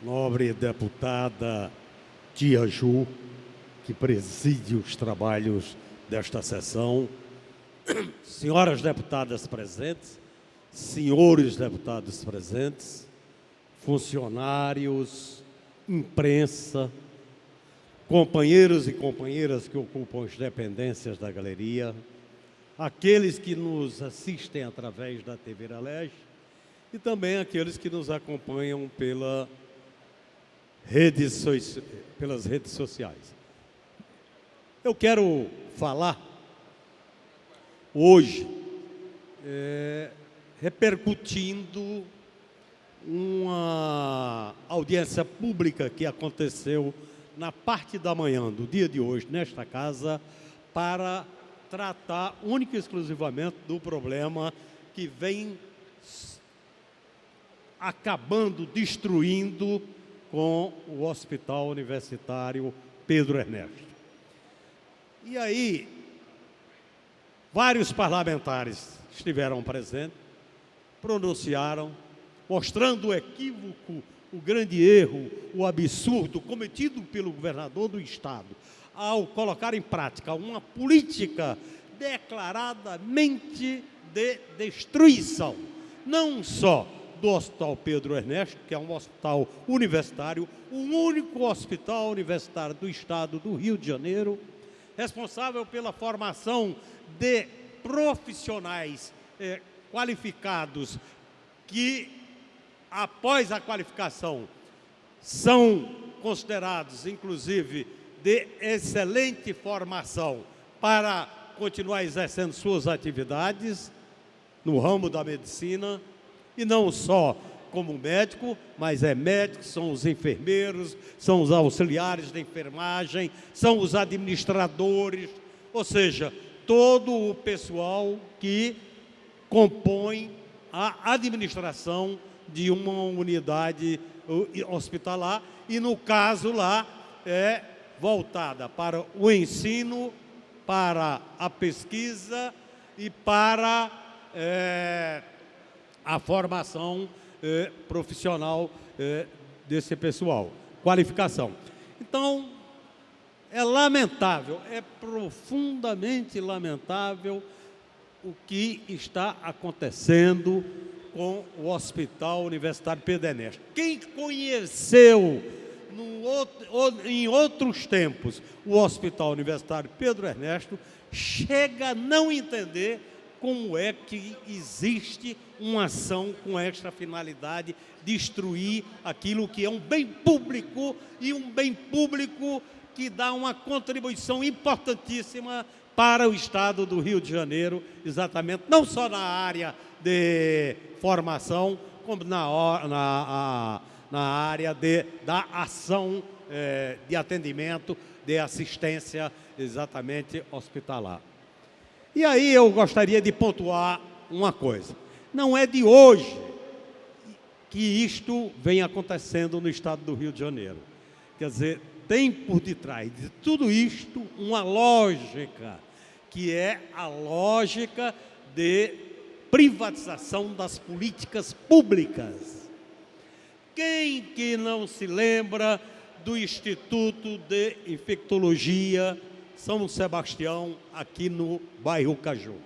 nobre deputada Tia Ju, que preside os trabalhos desta sessão, senhoras deputadas presentes, senhores deputados presentes, funcionários, imprensa, companheiros e companheiras que ocupam as dependências da galeria, aqueles que nos assistem através da TV Iralege e também aqueles que nos acompanham pelas redes sociais. Eu quero falar hoje repercutindo uma audiência pública que aconteceu na parte da manhã do dia de hoje, nesta casa, para tratar única e exclusivamente do problema que vem acabando, destruindo com o Hospital Universitário Pedro Ernesto. E aí, vários parlamentares estiveram presentes, pronunciaram, mostrando o equívoco, o grande erro, o absurdo cometido pelo governador do Estado ao colocar em prática uma política declaradamente de destruição, não só do Hospital Pedro Ernesto, que é um hospital universitário, o único hospital universitário do Estado do Rio de Janeiro, responsável pela formação de profissionais qualificados que, após a qualificação, são considerados, inclusive, de excelente formação para continuar exercendo suas atividades no ramo da medicina, e não só como médico, mas médico, são os enfermeiros, são os auxiliares de enfermagem, são os administradores, ou seja, todo o pessoal que compõe a administração de uma unidade hospitalar, e no caso lá é voltada para o ensino, para a pesquisa e para a formação profissional desse pessoal, qualificação. Então, é lamentável, é profundamente lamentável o que está acontecendo com o Hospital Universitário Pedro Ernesto. Quem conheceu em outros tempos o Hospital Universitário Pedro Ernesto chega a não entender como é que existe uma ação com esta finalidade, destruir aquilo que é um bem público, e um bem público que dá uma contribuição importantíssima para o Estado do Rio de Janeiro, exatamente, não só na área de formação, como na área da ação de atendimento, de assistência, exatamente, hospitalar. E aí eu gostaria de pontuar uma coisa. Não é de hoje que isto vem acontecendo no Estado do Rio de Janeiro. Quer dizer, tem por detrás de tudo isto uma lógica, que é a lógica de privatização das políticas públicas. Quem que não se lembra do Instituto de Infectologia São Sebastião, aqui no bairro Caju?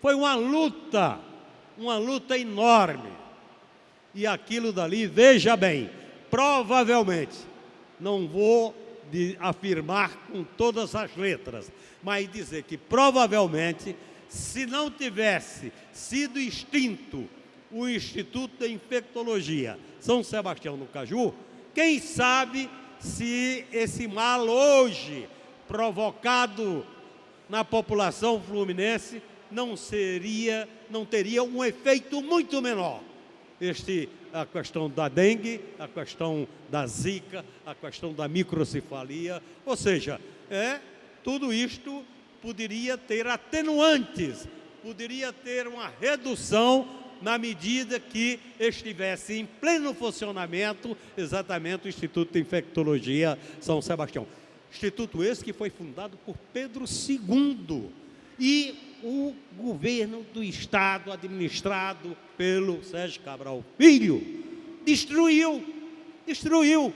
Foi uma luta enorme. E aquilo dali, veja bem, provavelmente, não vou afirmar com todas as letras, mas dizer que provavelmente, se não tivesse sido extinto o Instituto de Infectologia São Sebastião no Caju, quem sabe se esse mal hoje provocado na população fluminense não teria um efeito muito menor. A questão da dengue, a questão da zika, a questão da microcefalia, ou seja, tudo isto poderia ter atenuantes, poderia ter uma redução na medida que estivesse em pleno funcionamento exatamente o Instituto de Infectologia São Sebastião. Instituto esse que foi fundado por Pedro II, e o governo do Estado, administrado pelo Sérgio Cabral Filho, destruiu Destruiu.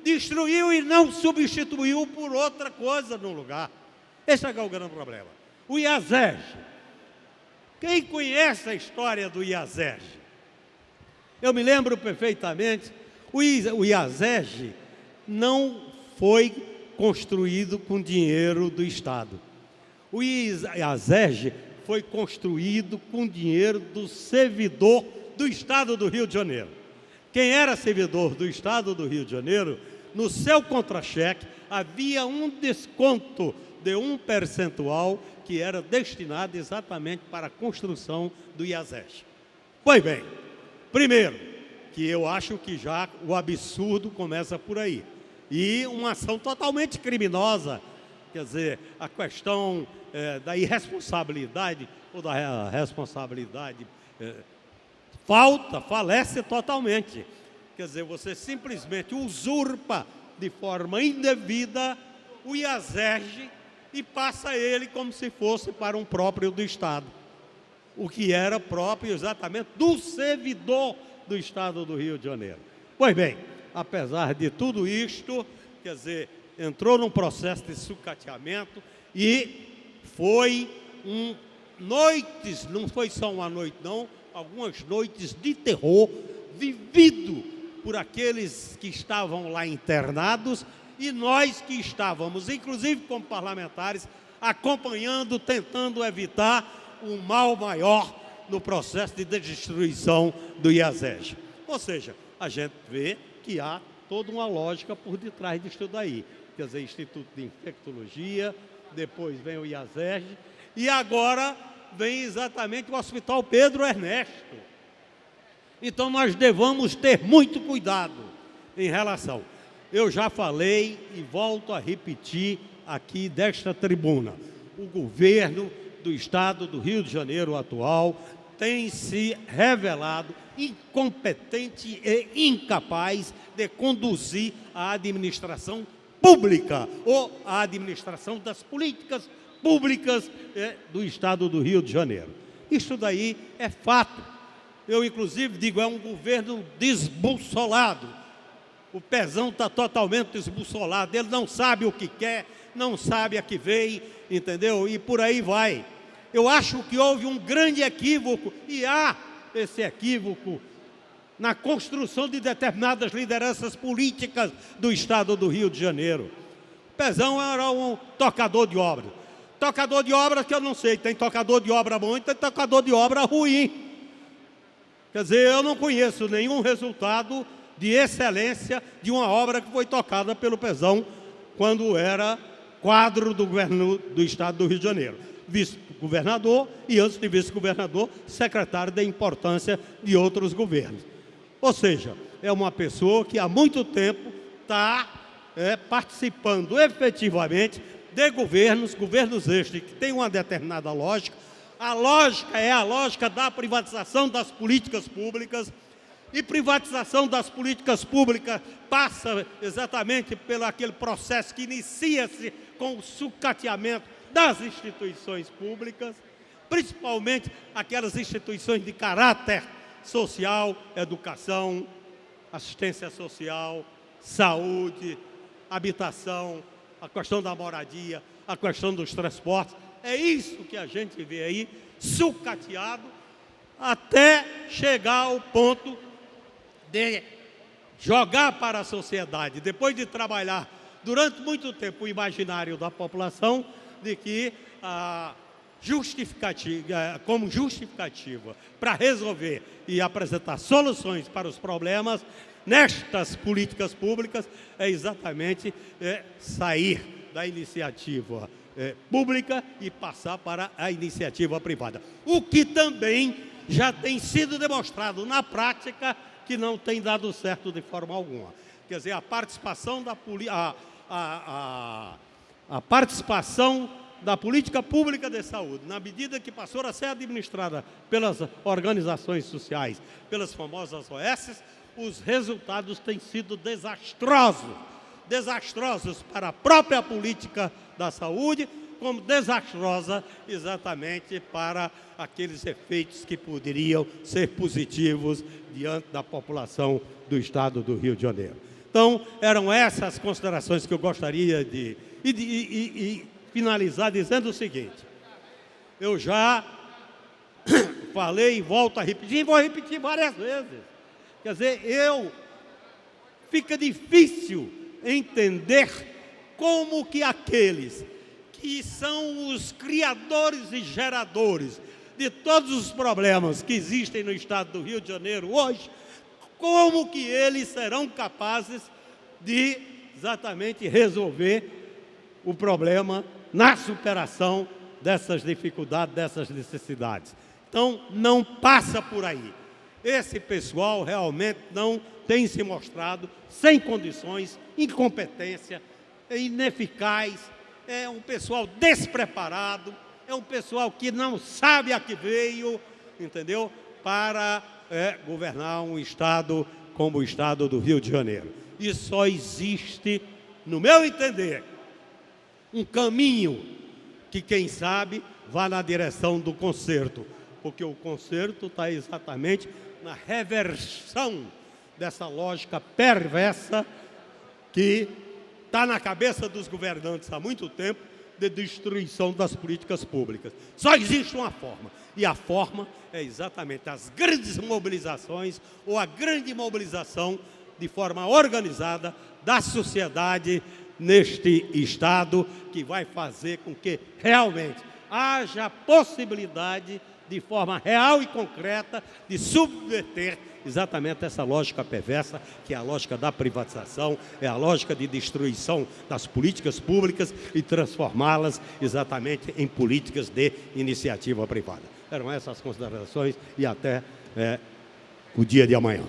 Destruiu e não substituiu por outra coisa no lugar. Esse é o grande problema. O IASERJ. Quem conhece a história do IASERJ? Eu me lembro perfeitamente, o IASERJ não foi construído com dinheiro do Estado. O IASERJ foi construído com dinheiro do servidor do Estado do Rio de Janeiro. Quem era servidor do Estado do Rio de Janeiro, no seu contra-cheque havia um desconto de 1 percentual que era destinado exatamente para a construção do IASERJ. Pois bem, primeiro, que eu acho que já o absurdo começa por aí. E uma ação totalmente criminosa, quer dizer, a questão da irresponsabilidade ou da responsabilidade falece totalmente. Quer dizer, você simplesmente usurpa de forma indevida o IASERJ e passa ele como se fosse para um próprio do Estado. O que era próprio exatamente do servidor do Estado do Rio de Janeiro. Pois bem, apesar de tudo isto, quer dizer, entrou num processo de sucateamento e foi noites, não foi só uma noite não, algumas noites de terror vivido por aqueles que estavam lá internados e nós que estávamos, inclusive como parlamentares, acompanhando, tentando evitar um mal maior no processo de destruição do IASERJ. Ou seja, a gente vê que há toda uma lógica por detrás disso daí. Quer dizer, Instituto de Infectologia, depois vem o IASERJ e agora vem exatamente o Hospital Pedro Ernesto. Então nós devemos ter muito cuidado em relação. Eu já falei e volto a repetir aqui desta tribuna. O governo do Estado do Rio de Janeiro atual tem se revelado incompetente e incapaz de conduzir a administração pública ou a administração das políticas públicas do Estado do Rio de Janeiro. Isso daí é fato. Eu, inclusive, digo, é um governo desbussolado. O pezão está totalmente desbussolado. Ele não sabe o que quer, não sabe a que veio, entendeu? E por aí vai. Eu acho que houve um grande equívoco, e há esse equívoco na construção de determinadas lideranças políticas do Estado do Rio de Janeiro. O pezão era um tocador de obras. Tocador de obras que eu não sei, tem tocador de obra bom e tem tocador de obra ruim. Quer dizer, eu não conheço nenhum resultado de excelência de uma obra que foi tocada pelo pezão quando era quadro do governo do Estado do Rio de Janeiro. Vice-governador e, antes de vice-governador, secretário da importância de outros governos. Ou seja, é uma pessoa que há muito tempo está participando efetivamente de governos estes que têm uma determinada lógica. A lógica é a lógica da privatização das políticas públicas, e privatização das políticas públicas passa exatamente pelo aquele processo que inicia-se com o sucateamento das instituições públicas, principalmente aquelas instituições de caráter social, educação, assistência social, saúde, habitação, a questão da moradia, a questão dos transportes. É isso que a gente vê aí, sucateado, até chegar ao ponto de jogar para a sociedade, depois de trabalhar durante muito tempo o imaginário da população, de que como justificativa para resolver e apresentar soluções para os problemas nestas políticas públicas é exatamente sair da iniciativa pública e passar para a iniciativa privada. O que também já tem sido demonstrado na prática que não tem dado certo de forma alguma. Quer dizer, a participação da política pública de saúde, na medida que passou a ser administrada pelas organizações sociais, pelas famosas OS, os resultados têm sido desastrosos. Desastrosos para a própria política da saúde, como desastrosa exatamente para aqueles efeitos que poderiam ser positivos diante da população do Estado do Rio de Janeiro. Então, eram essas considerações que eu gostaria de finalizar dizendo o seguinte: eu já falei e volto a repetir, e vou repetir várias vezes. Quer dizer, fica difícil entender como que aqueles que são os criadores e geradores de todos os problemas que existem no estado do Rio de Janeiro hoje, como que eles serão capazes de exatamente resolver o problema na superação dessas dificuldades, dessas necessidades. Então, não passa por aí. Esse pessoal realmente não tem se mostrado sem condições, incompetência, ineficaz, é um pessoal despreparado, é um pessoal que não sabe a que veio, entendeu? Para governar um estado como o estado do Rio de Janeiro. E só existe, no meu entender, um caminho que, quem sabe, vá na direção do conserto, porque o conserto está exatamente na reversão dessa lógica perversa que está na cabeça dos governantes há muito tempo, de destruição das políticas públicas. Só existe uma forma, e a forma é exatamente as grandes mobilizações, ou a grande mobilização de forma organizada da sociedade neste estado, que vai fazer com que realmente haja possibilidade, de forma real e concreta, de subverter exatamente essa lógica perversa, que é a lógica da privatização, é a lógica de destruição das políticas públicas e transformá-las exatamente em políticas de iniciativa privada. Eram essas considerações e até o dia de amanhã.